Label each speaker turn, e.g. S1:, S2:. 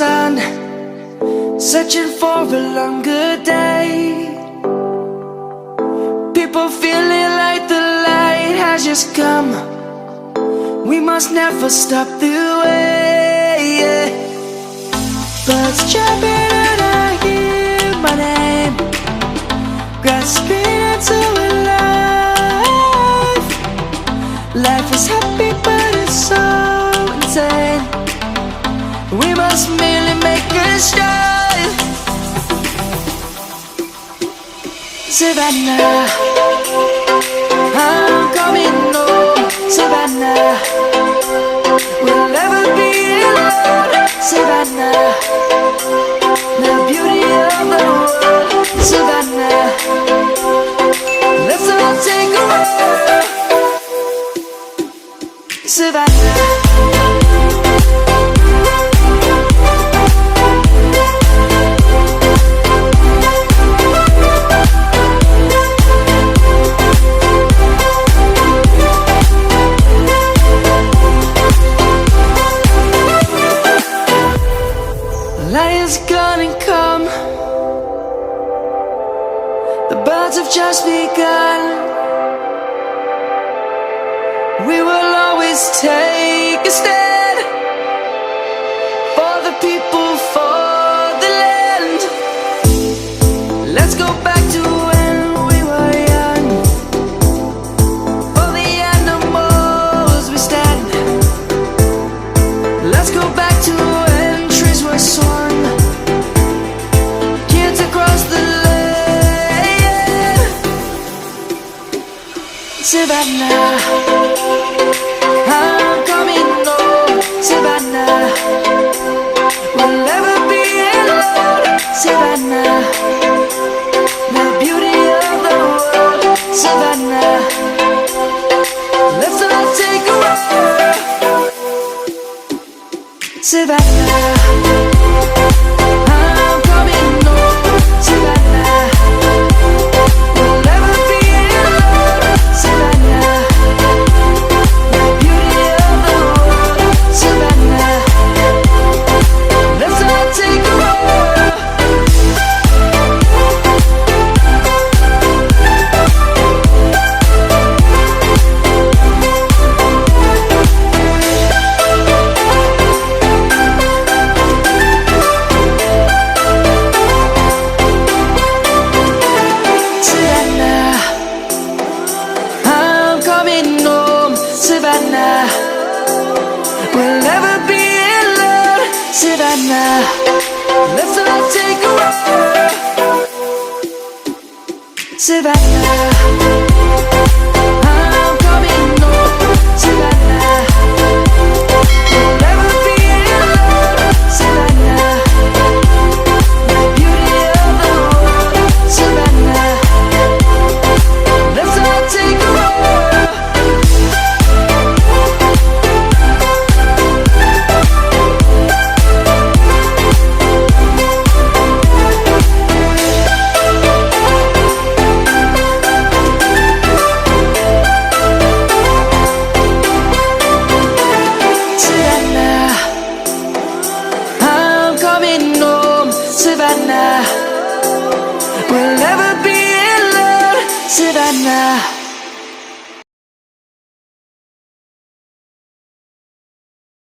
S1: sun, searching for a longer day. People feeling like the light has just come. We must never stop the way. Birds chirping and I hear my name, grasping into a life. Life is happy but it's so insane. We must merely make a start. Savannah, I'm coming home. Savannah, we'll never be alone. Savannah, the beauty of the world. Savannah, let's all take a walk. Savannah. Light is gonna come. The birds have just begun. We will always take a stand for the people, for the land. Let's go back to when we were young. For the animals we stand. Let's go back to when trees were swung, kids across the land. Savannah, I'm coming home. Savannah, we'll never be alone. Savannah, the beauty of the world. Savannah, let's all take a walk. Savannah, I'm coming home. Savannah, we'll never be alone. Savannah, the beauty of the world. Savannah, let's all take a walk. Savannah, we'll never be alone. Savannah, let's all take a walk. Savannah, I'm coming home. Savannah, we'll never be alone. Savannah, the beauty of the world. Savannah, let's all take a walk. Savannah, we'll never be alone. Savannah.